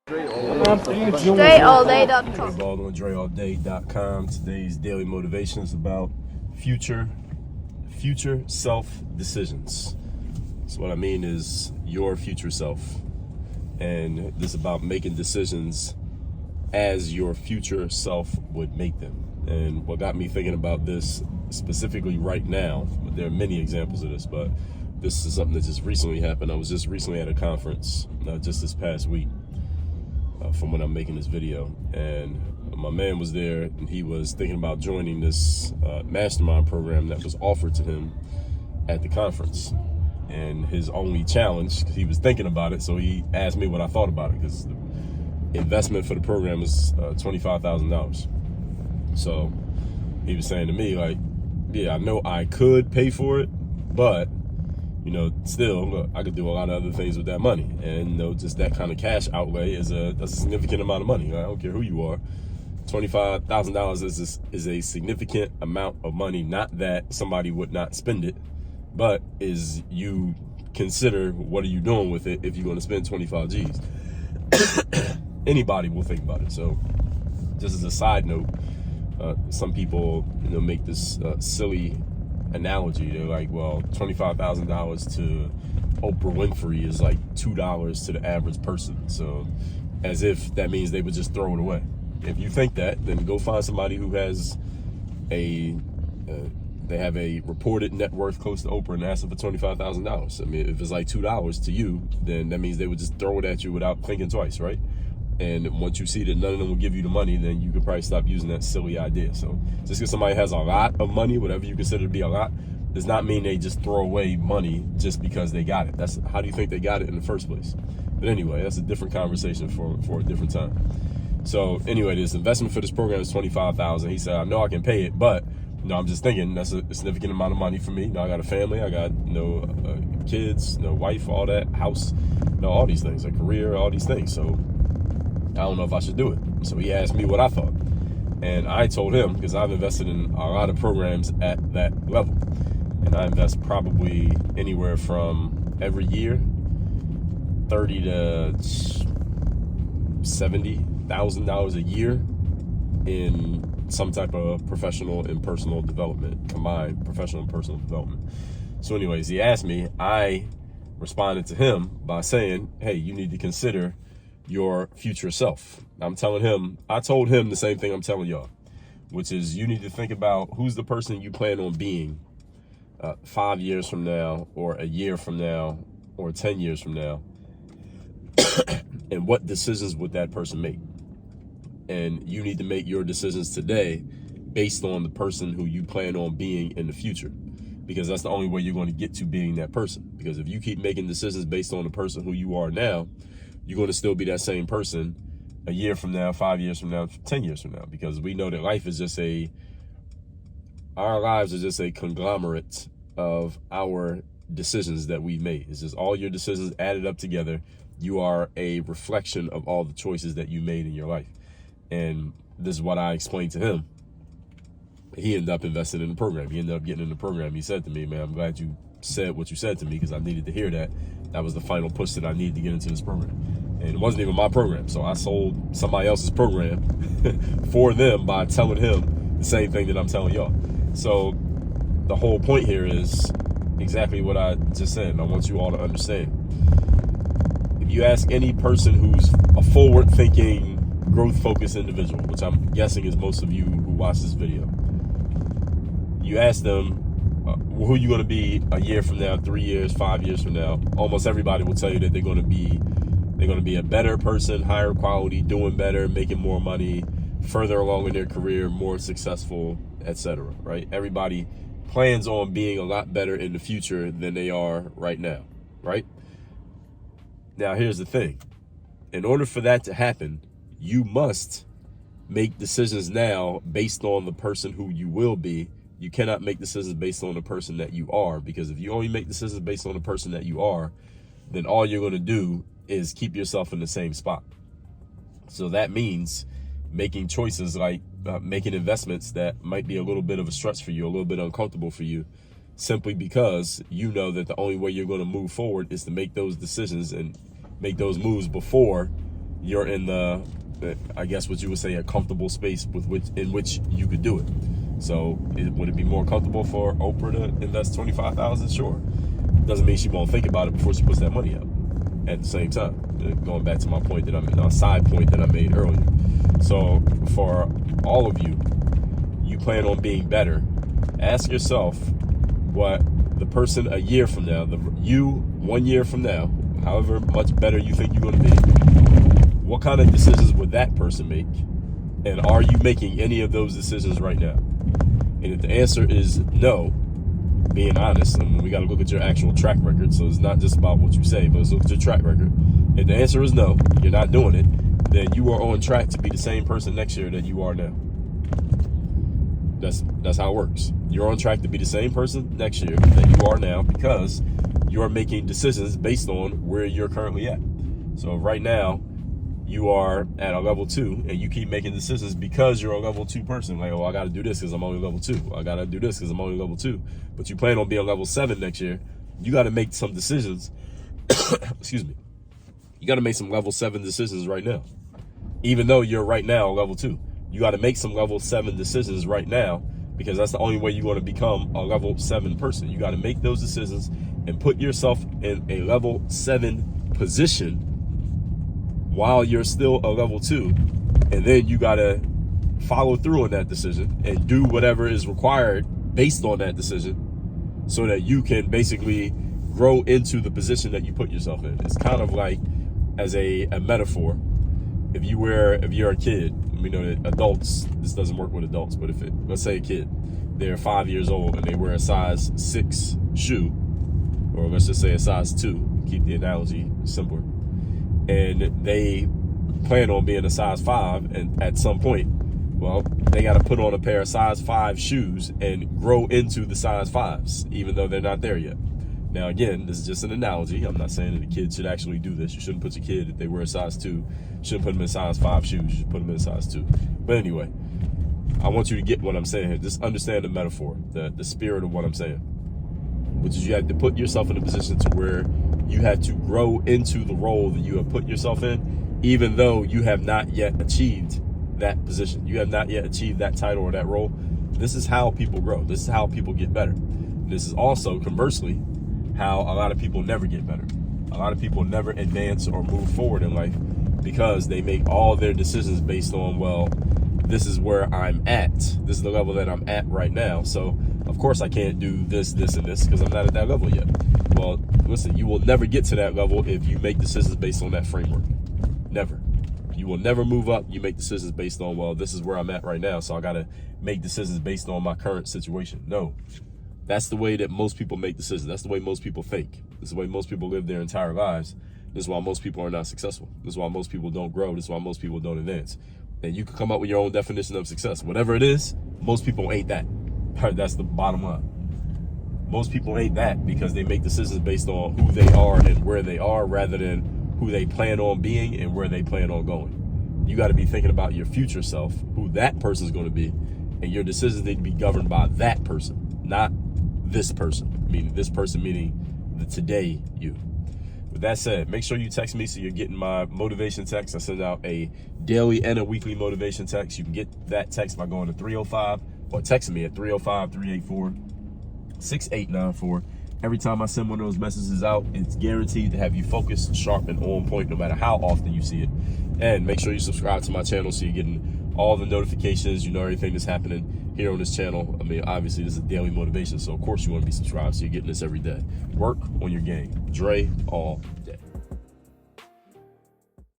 DreAllDay.com. Dre Baldwin, DreAllDay.com. Today's daily motivation is about future self decisions. So what I mean is your future self. And this is about making decisions as your future self would make them. And what got me thinking about this specifically right now, there are many examples of this, but this is something that just recently happened. I was just recently at a conference just this past week from when I'm making this video, and my man was there, and he was thinking about joining this mastermind program that was offered to him at the conference. And his only challenge, he was thinking about it, so he asked me what I thought about it, because the investment for the program is $25,000. So he was saying to me, like, yeah, I know I could pay for it, but still, look, I could do a lot of other things with that money. And just that kind of cash outlay is a significant amount of money. I don't care who you are. $25,000 is a significant amount of money. Not that somebody would not spend it, but is you consider what are you doing with it if you're going to spend 25 G's. Anybody will think about it. So just as a side note, some people make this silly analogy. They're like, well, $25,000 to Oprah Winfrey is like $2 to the average person. So as if that means they would just throw it away. If you think that, then go find somebody who has they have a reported net worth close to Oprah and ask them for $25,000. I mean, if it's like $2 to you, then that means they would just throw it at you without thinking twice, right? And once you see that none of them will give you the money, then you could probably stop using that silly idea. So just because somebody has a lot of money, whatever you consider to be a lot, does not mean they just throw away money just because they got it. That's how do you think they got it in the first place? But anyway, that's a different conversation for a different time. So anyway, this investment for this program is $25,000. He said, I know I can pay it, but I'm just thinking that's a significant amount of money for me. I got a family, I got kids, wife, all that, house, all these things, a career, all these things. So I don't know if I should do it. So he asked me what I thought. And I told him, because I've invested in a lot of programs at that level. And I invest probably anywhere from every year, $30,000 to $70,000 a year in some type of professional and personal development, combined professional and personal development. So anyways, he asked me, I responded to him by saying, hey, you need to consider your future self. I told him the same thing I'm telling y'all, which is you need to think about who's the person you plan on being 5 years from now, or a year from now, or 10 years from now, and what decisions would that person make. And you need to make your decisions today based on the person who you plan on being in the future, because that's the only way you're going to get to being that person. Because if you keep making decisions based on the person who you are now, you're going to still be that same person a year from now, 5 years from now, 10 years from now, because we know that life is just our lives are just a conglomerate of our decisions that we've made. It's just all your decisions added up together. You are a reflection of all the choices that you made in your life. And this is what I explained to him. He ended up investing in the program. He ended up getting in the program. He said to me, man, I'm glad you said what you said to me, because I needed to hear that. That was the final push that I needed to get into this program. And it wasn't even my program. So I sold somebody else's program for them by telling him the same thing that I'm telling y'all. So the whole point here is exactly what I just said. And I want you all to understand. If you ask any person who's a forward-thinking, growth-focused individual, which I'm guessing is most of you who watch this video, you ask them, who are you going to be a year from now, 3 years, 5 years from now? Almost everybody will tell you that they're going to be a better person, higher quality, doing better, making more money, further along in their career, more successful, etc. Right? Everybody plans on being a lot better in the future than they are right now. Right? Now, here's the thing. In order for that to happen, you must make decisions now based on the person who you will be. You cannot make decisions based on the person that you are, because if you only make decisions based on the person that you are, then all you're going to do is keep yourself in the same spot. So that means making choices like making investments that might be a little bit of a stretch for you, a little bit uncomfortable for you, simply because you know that the only way you're going to move forward is to make those decisions and make those moves before you're in the, I guess what you would say, a comfortable space in which you could do it. So would it be more comfortable for Oprah to invest $25,000? Sure. Doesn't mean she won't think about it before she puts that money up. At the same time, going back to my point that a side point that I made earlier. So for all of you, you plan on being better. Ask yourself what the person a year from now, you 1 year from now, however much better you think you're going to be, what kind of decisions would that person make? And are you making any of those decisions right now? And if the answer is no, being honest, and we got to look at your actual track record. So it's not just about what you say, but let's look at your track record. If the answer is no, you're not doing it, then you are on track to be the same person next year that you are now. That's how it works. You're on track to be the same person next year that you are now because you're making decisions based on where you're currently at. So right now, you are at a level 2 and you keep making decisions because you're a level 2 person. Like, oh, I got to do this because I'm only level 2. I got to do this because I'm only level 2. But you plan on being level 7 next year. You got to make some decisions. Excuse me. You got to make some level 7 decisions right now. Even though you're right now level 2. You got to make some level 7 decisions right now because that's the only way you're going to become a level 7 person. You got to make those decisions and put yourself in a level 7 position while you're still a level 2, and then you gotta follow through on that decision and do whatever is required based on that decision so that you can basically grow into the position that you put yourself in. It's kind of like, as a metaphor, if you're a kid, we know that adults, this doesn't work with adults, but let's say a kid, they're 5 years old and they wear a size 6 shoe, or let's just say a size 2, keep the analogy simpler, and they plan on being a size 5, and at some point, well, they got to put on a pair of size 5 shoes and grow into the size 5s, even though they're not there yet. Now, again, this is just an analogy. I'm not saying that a kid should actually do this. You shouldn't put your kid, if they wear a size 2, you shouldn't put them in size 5 shoes. You should put them in size 2. But anyway, I want you to get what I'm saying here. Just understand the metaphor, the spirit of what I'm saying, which is you have to put yourself in a position to where you have to grow into the role that you have put yourself in, even though you have not yet achieved that position. You have not yet achieved that title or that role. This is how people grow. This is how people get better. This is also, conversely, how a lot of people never get better. A lot of people never advance or move forward in life because they make all their decisions based on, well, this is where I'm at. This is the level that I'm at right now. So, of course, I can't do this, this, and this because I'm not at that level yet. Well, listen, you will never get to that level if you make decisions based on that framework. Never. You will never move up. You make decisions based on, well, this is where I'm at right now, so I got to make decisions based on my current situation. No. That's the way that most people make decisions. That's the way most people think. This is the way most people live their entire lives. This is why most people are not successful. This is why most people don't grow. This is why most people don't advance. And you can come up with your own definition of success. Whatever it is, most people ain't that. That's the bottom line. Most people ain't that because they make decisions based on who they are and where they are rather than who they plan on being and where they plan on going. You got to be thinking about your future self, who that person is going to be, and your decisions need to be governed by that person, not this person. Meaning this person, meaning the today you. With that said, make sure you text me so you're getting my motivation text. I send out a daily and a weekly motivation text. You can get that text by going to 305 or texting me at 305-384-6894. Every time I send one of those messages out, it's guaranteed to have you focused, sharp, and on point no matter how often you see it. And make sure you subscribe to my channel so you're getting all the notifications. You know everything that's happening here on this channel. I mean, obviously, this is a daily motivation, so of course you want to be subscribed so you're getting this every day. Work on your game. Dre all day.